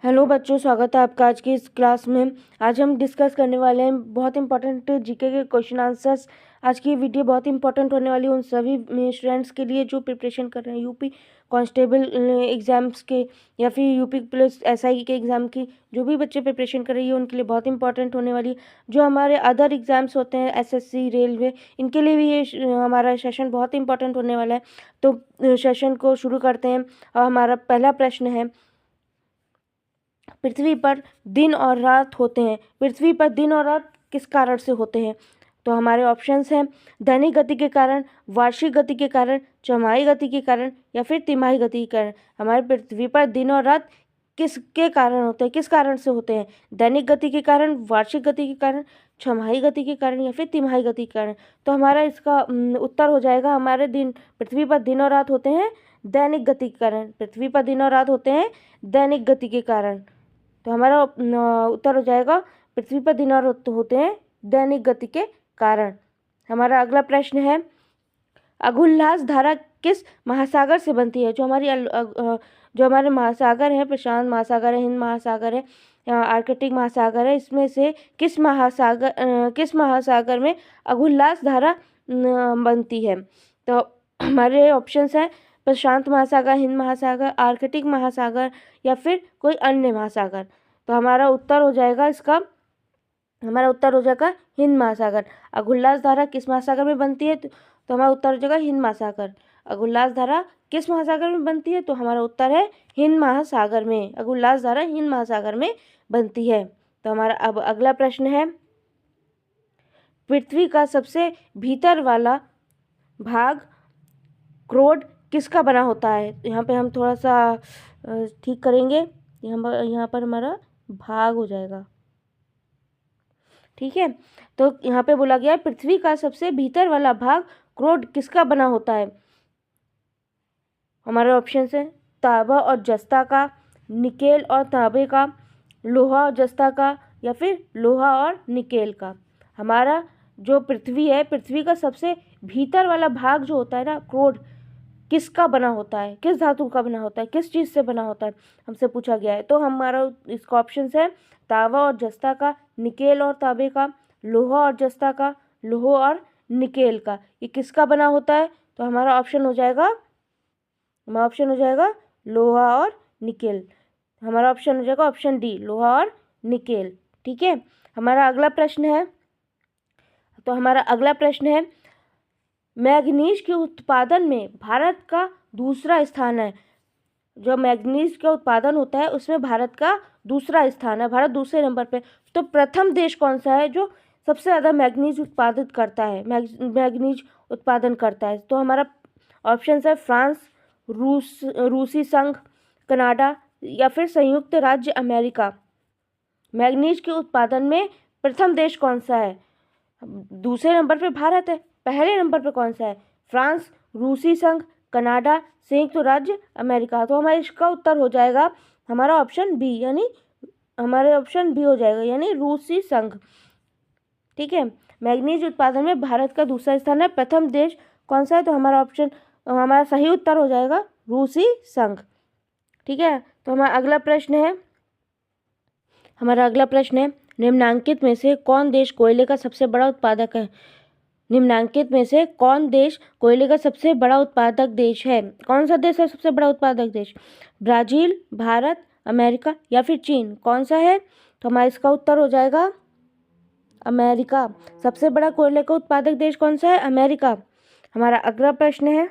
Hello बच्चों, स्वागत है आपका आज की इस क्लास में। आज हम डिस्कस करने वाले हैं बहुत इंपॉर्टेंट जीके के क्वेश्चन आंसर्स। आज की वीडियो बहुत इंपॉर्टेंट होने वाली है उन सभी स्टूडेंट्स के लिए जो प्रिपरेशन कर रहे हैं यूपी कांस्टेबल एग्ज़ाम्स के या फिर यूपी पुलिस एसआई के एग्ज़ाम की। जो भी बच्चे प्रिपरेशन कर रही है उनके लिए बहुत इंपॉर्टेंट होने वाली है। जो हमारे अदर एग्ज़ाम्स होते हैं एसएससी रेलवे, इनके लिए भी ये हमारा सेशन बहुत इंपॉर्टेंट होने वाला है। तो सेशन को शुरू करते हैं और हमारा पहला प्रश्न है, पृथ्वी पर दिन और रात होते हैं। पृथ्वी पर दिन और रात किस कारण से होते हैं? तो हमारे ऑप्शंस हैं दैनिक गति के कारण, वार्षिक गति के कारण, चौमाही गति के कारण या फिर तिमाही गति के कारण। हमारे पृथ्वी पर दिन और रात किसके कारण होते हैं, किस कारण से होते हैं? दैनिक गति के कारण, वार्षिक गति के कारण, छमाही गति के कारण या फिर तिमाही गति के कारण। तो हमारा इसका उत्तर हो जाएगा हमारे पृथ्वी पर दिन और रात होते हैं दैनिक गति के कारण। पृथ्वी पर दिन और रात होते हैं दैनिक गति के कारण। तो हमारा उत्तर हो जाएगा पृथ्वी पर दिन और रात होते हैं दैनिक गति के कारण। हमारा अगला प्रश्न है, अगुल्लास धारा किस महासागर से बनती है? जो हमारे महासागर है, प्रशांत महासागर है, हिंद महासागर है, आर्कटिक महासागर है, इसमें से किस महासागर में अगुल्लास धारा बनती है? तो हमारे ऑप्शंस हैं प्रशांत महासागर, हिंद महासागर, आर्कटिक महासागर या फिर कोई अन्य महासागर। तो हमारा उत्तर हो जाएगा हिंद महासागर। अगुल्लास धारा किस महासागर में बनती है? तो हमारा उत्तर हो जाएगा हिंद महासागर। अगुल्लास धारा किस महासागर में बनती है? तो हमारा उत्तर है हिंद महासागर में। अगुल्लास धारा हिंद महासागर में बनती है। तो हमारा अब अगला प्रश्न है, पृथ्वी का सबसे भीतर वाला भाग क्रोड किसका बना होता है? यहाँ पे हम थोड़ा सा ठीक करेंगे, यहाँ पर हमारा भाग हो जाएगा, ठीक है। तो यहाँ पे बोला गया है पृथ्वी का सबसे भीतर वाला भाग क्रोड किसका बना होता है? हमारे ऑप्शन है तांबा और जस्ता का, निकेल और तांबे का, लोहा और जस्ता का या फिर लोहा और निकेल का। हमारा जो पृथ्वी है, पृथ्वी का सबसे भीतर वाला भाग जो होता है ना, क्रोड, किसका बना होता है, किस धातु का बना होता है, किस चीज़ से बना होता है, हमसे पूछा गया है। तो हमारा इसका ऑप्शन है तांबा और जस्ता का, निकेल और तांबे का, लोहा और जस्ता का, लोहा और निकेल का। ये किसका बना होता है? तो हमारा ऑप्शन हो जाएगा लोहा और निकेल। हमारा ऑप्शन हो जाएगा ऑप्शन डी, लोहा और निकेल, ठीक है। हमारा अगला प्रश्न है, मैग्नीज के उत्पादन में भारत का दूसरा स्थान है। जो मैग्नीज का उत्पादन होता है उसमें भारत का दूसरा स्थान है, भारत दूसरे नंबर पे। तो प्रथम देश कौन सा है जो सबसे ज़्यादा मैग्नीज उत्पादित करता है, मैग्नीज उत्पादन करता है? तो हमारा ऑप्शन है फ्रांस, रूसी संघ, कनाडा या फिर संयुक्त राज्य अमेरिका। मैग्नीज के उत्पादन में प्रथम देश कौन सा है? दूसरे नंबर पे भारत है, पहले नंबर पे कौन सा है? फ्रांस, रूसी संघ, कनाडा, संयुक्त राज्य अमेरिका। तो हमारा इसका उत्तर हो जाएगा हमारा ऑप्शन बी, हो जाएगा, यानी रूसी संघ, ठीक है। मैग्नीज उत्पादन में भारत का दूसरा स्थान है, प्रथम देश कौन सा है? तो हमारा सही उत्तर हो जाएगा रूसी संघ, ठीक है। तो हमारा अगला प्रश्न है, निम्नलिखित में से कौन देश कोयले का सबसे बड़ा उत्पादक है? निम्नलिखित में से कौन देश कोयले का सबसे बड़ा उत्पादक देश है? कौन सा देश है सबसे बड़ा उत्पादक देश? ब्राजील, भारत, अमेरिका या फिर चीन? कौन सा है? तो हमारा इसका उत्तर हो जाएगा अमेरिका। सबसे बड़ा कोयले का उत्पादक देश कौन सा है? अमेरिका। हमारा अगला प्रश्न है,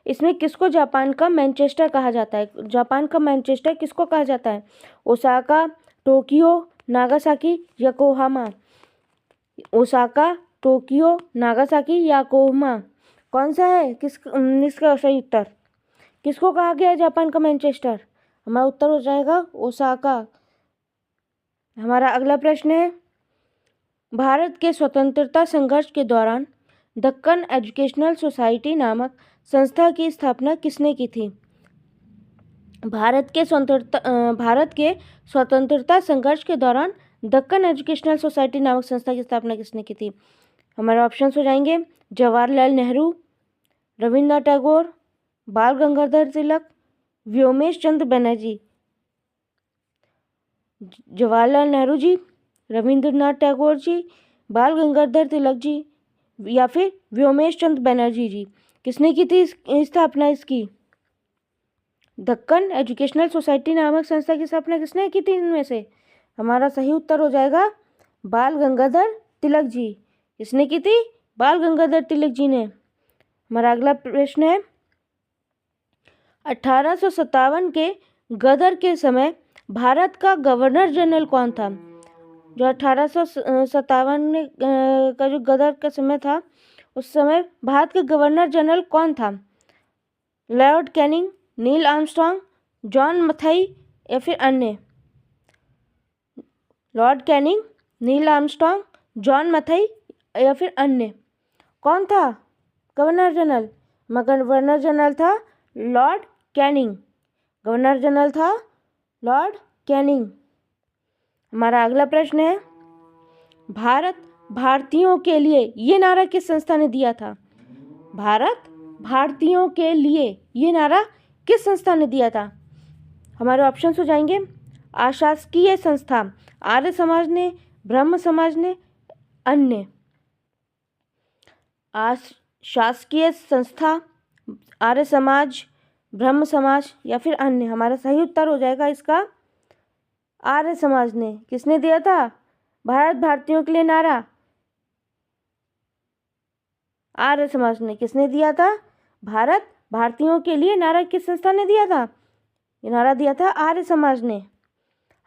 इसमें किसको जापान का मैनचेस्टर कहा जाता है? जापान का मैनचेस्टर किसको कहा जाता है? Osaka, Tokyo, Nagasaki, Yokohama. Osaka, Tokyo, Nagasaki, Yokohama, कौन सा है? इसका सही उत्तर किसको कहा गया है जापान का मैनचेस्टर? हमारा उत्तर हो जाएगा ओसाका। हमारा अगला प्रश्न है, भारत के स्वतंत्रता संघर्ष के दौरान दक्कन एजुकेशनल सोसाइटी नामक संस्था की स्थापना किसने की थी? भारत के स्वतंत्रता संघर्ष के दौरान दक्कन एजुकेशनल सोसाइटी नामक संस्था की स्थापना किसने की थी? हमारे ऑप्शंस हो जाएंगे जवाहरलाल नेहरू, रविंद्रनाथ टैगोर, बाल गंगाधर तिलक, व्योमेश चंद्र बनर्जी। जवाहरलाल नेहरू जी, रविंद्रनाथ टैगोर जी, बाल गंगाधर तिलक जी या फिर व्योमेश चंद्र बनर्जी जी। किसने की थी स्थापना इसकी? दक्कन एजुकेशनल सोसाइटी नामक संस्था की स्थापना किसने की थी इनमें से? हमारा सही उत्तर हो जाएगा बाल गंगाधर तिलक जी। किसने की थी? बाल गंगाधर तिलक जी ने। हमारा अगला प्रश्न है 1857 के गदर के समय भारत का गवर्नर जनरल कौन था? जो 1857 का जो गदर का समय था उस समय भारत के गवर्नर जनरल कौन था? Lord Canning, Neil Armstrong, John Mathai या फिर अन्य? Lord Canning, Neil Armstrong, John Mathai या फिर अन्य? कौन था गवर्नर जनरल? गवर्नर जनरल था लॉर्ड कैनिंग। गवर्नर जनरल था लॉर्ड कैनिंग। हमारा अगला प्रश्न है भारत भारतीयों के लिए ये नारा किस संस्था ने दिया था? भारत भारतीयों के लिए ये नारा किस संस्था ने दिया था? हमारे ऑप्शंस हो जाएंगे अशासकीय संस्था, आर्य समाज ने, ब्रह्म समाज ने, अन्य। शासकीय संस्था, आर्य समाज, ब्रह्म समाज या फिर अन्य? हमारा सही उत्तर हो जाएगा इसका आर्य समाज ने। किसने दिया था भारत भारतीयों के लिए नारा? आर्य समाज ने। किसने दिया था भारत भारतीयों के लिए नारा? किस संस्था ने दिया था? ये नारा दिया था आर्य समाज ने।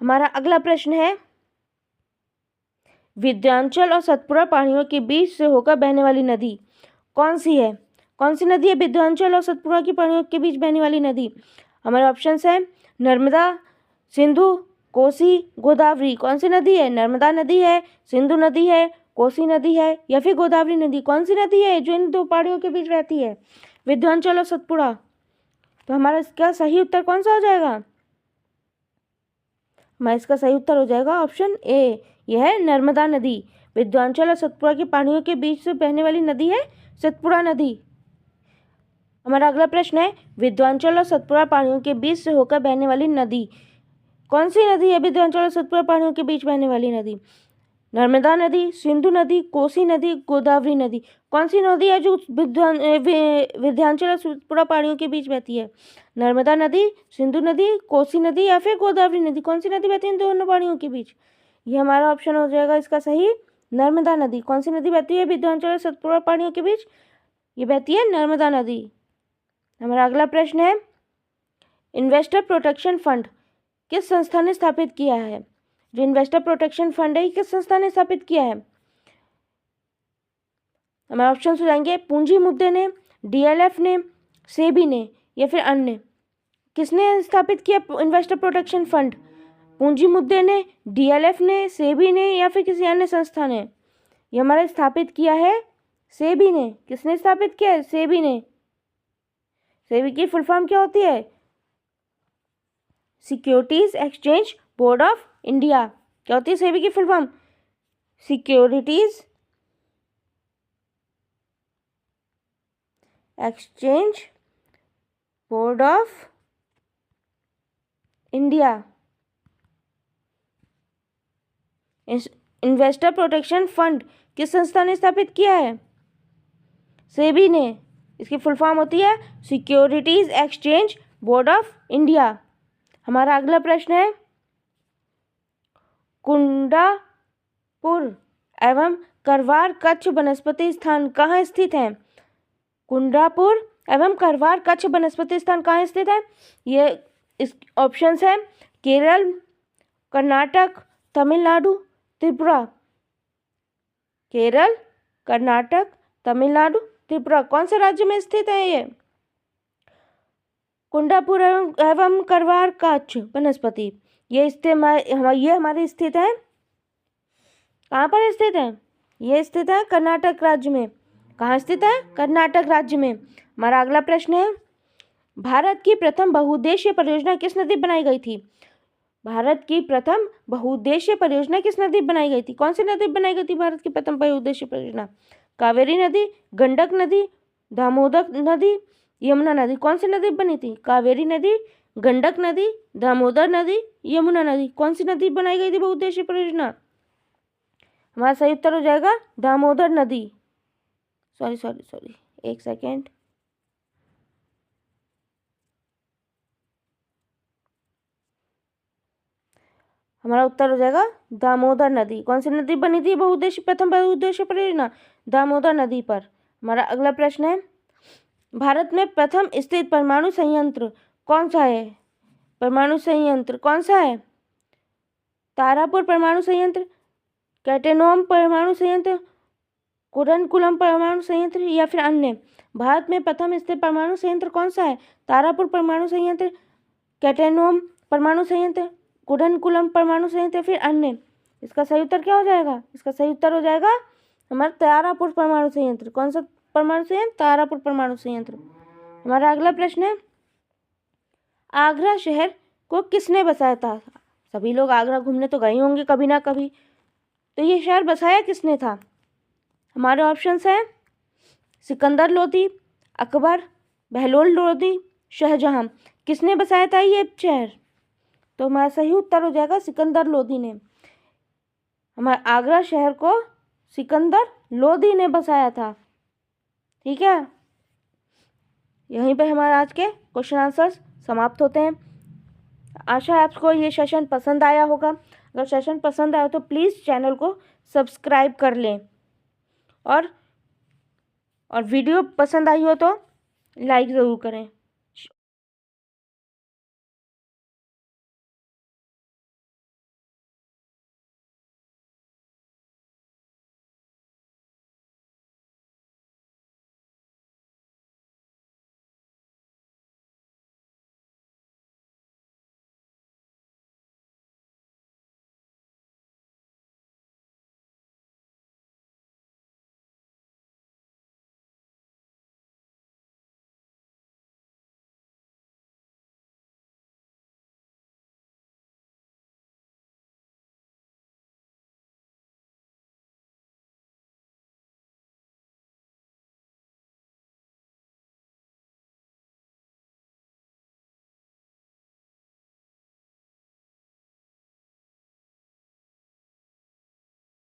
हमारा अगला प्रश्न है विंध्याचल और सतपुड़ा पहाड़ियों के बीच से होकर बहने वाली नदी कौन सी है? कौन सी नदी है विंध्याचल और सतपुड़ा की पहाड़ियों के बीच बहने वाली नदी? हमारे ऑप्शंस है नर्मदा, सिंधु, कोसी, गोदावरी। कौन सी नदी है? नर्मदा नदी है, सिंधु नदी है, कोसी नदी है या फिर गोदावरी नदी? कौन सी नदी है जो इन दो पहाड़ियों के बीच बहती है? विंध्याचल और सतपुड़ा। तो हमारा इसका सही उत्तर कौन सा हो जाएगा? हमारा इसका सही उत्तर हो जाएगा ऑप्शन ए, यह है नर्मदा नदी। विंध्याचल और सतपुड़ा की पहाड़ियों के बीच से बहने वाली नदी है सतपुड़ा नदी। हमारा अगला प्रश्न है विंध्याचल और सतपुड़ा पहाड़ियों के बीच से होकर बहने वाली नदी कौन सी नदी है? विंध्याचल और सतपुड़ा पहाड़ियों के बीच बहने वाली नदी नर्मदा नदी, सिंधु नदी, कोसी नदी, गोदावरी नदी। कौन सी नदी है जो विंध्याचल और सतपुड़ा पहाड़ियों के बीच बहती है? नर्मदा नदी, सिंधु नदी, कोसी नदी या फिर गोदावरी नदी? कौन सी नदी बहती है इन दोनों पहाड़ियों के बीच? ये हमारा ऑप्शन हो जाएगा इसका सही नर्मदा नदी। कौन सी नदी बहती है विंध्याचल और सतपुड़ा पहाड़ियों के बीच? ये बहती है नर्मदा नदी। हमारा अगला प्रश्न है इन्वेस्टर प्रोटेक्शन फंड किस संस्था ने स्थापित किया है? जो इन्वेस्टर प्रोटेक्शन फंड है किस संस्था ने स्थापित किया है? हमारे ऑप्शन हो जाएंगे पूंजी मुद्दे ने, डीएलएफ ने, सेबी ने या फिर अन्य? किसने स्थापित किया इन्वेस्टर प्रोटेक्शन फंड? पूंजी मुद्दे ने, डीएलएफ ने, सेबी ने या फिर किसी अन्य संस्था ने? ये हमारा स्थापित किया है सेबी ने। किसने स्थापित किया है? सेबी ने। सेबी की फुल फॉर्म क्या होती है? Securities exchange board of India. क्या होती है सेबी की full form? Securities exchange board of India. Investor protection fund किस संस्था ने स्थापित किया है? सेबी ने। इसकी फुल फॉर्म होती है securities exchange board of India. हमारा अगला प्रश्न है कुंडापुर एवं करवार कच्छ वनस्पति स्थान कहाँ स्थित है? कुंडापुर एवं करवार कच्छ वनस्पति स्थान कहाँ स्थित है? ये इस ऑप्शंस है केरल, कर्नाटक, तमिलनाडु, त्रिपुरा। केरल, कर्नाटक, तमिलनाडु, त्रिपुरा। कौन से राज्य में स्थित है ये कुंडापुर एवं करवार कच्छ वनस्पति? ये हमारे स्थित है कहाँ पर स्थित है? ये स्थित है कर्नाटक राज्य में। कहाँ स्थित है? कर्नाटक राज्य में। हमारा अगला प्रश्न है भारत की प्रथम बहुउद्देशीय परियोजना किस नदी बनाई गई थी? भारत की प्रथम बहुउद्देशीय परियोजना किस नदी बनाई गई थी? कौन सी नदी बनाई गई थी भारत की प्रथम बहुउद्देशीय परियोजना? कावेरी नदी, गंडक नदी, दामोदर नदी, यमुना नदी। कौन सी नदी बनी थी? कावेरी नदी, गंडक नदी, दामोदर नदी, यमुना नदी। कौन सी नदी बनाई गई थी बहुउद्देशीय परियोजना? हमारा सही उत्तर हो जाएगा दामोदर नदी। सॉरी, एक सेकेंड। हमारा उत्तर हो जाएगा दामोदर नदी। कौन सी नदी बनी थी प्रथम बहुउद्देशीय परियोजना? दामोदर नदी पर। हमारा अगला प्रश्न है, भारत में प्रथम स्थित परमाणु संयंत्र कौन सा है? परमाणु संयंत्र कौन सा है? तारापुर परमाणु संयंत्र, कैटेनोम परमाणु संयंत्र, कुडनकुलम परमाणु संयंत्र या फिर अन्य? भारत में प्रथम स्थित परमाणु संयंत्र कौन सा है? तारापुर परमाणु संयंत्र, कैटेनोम परमाणु संयंत्र, कुडनकुलम परमाणु संयंत्र या फिर अन्य? इसका सही उत्तर क्या हो जाएगा? इसका सही उत्तर हो जाएगा हमारा तारापुर परमाणु संयंत्र। कौन सा परमाणु संयंत्र? तारापुर परमाणु संयंत्र। हमारा अगला प्रश्न है, आगरा शहर को किसने बसाया था? सभी लोग आगरा घूमने तो गए होंगे कभी ना कभी, तो ये शहर बसाया किसने था? हमारे ऑप्शंस हैं सिकंदर लोदी, अकबर, बहलोल लोदी, शाहजहां। किसने बसाया था ये शहर? तो हमारा सही उत्तर हो जाएगा सिकंदर लोदी ने। हमारे आगरा शहर को सिकंदर लोदी ने बसाया था। ठीक है, यहीं पे हमारे आज के क्वेश्चन आंसर्स समाप्त होते हैं। आशा है आपको ये सेशन पसंद आया होगा। अगर सेशन पसंद आया तो प्लीज़ चैनल को सब्सक्राइब कर लें और वीडियो पसंद आई हो तो लाइक ज़रूर करें।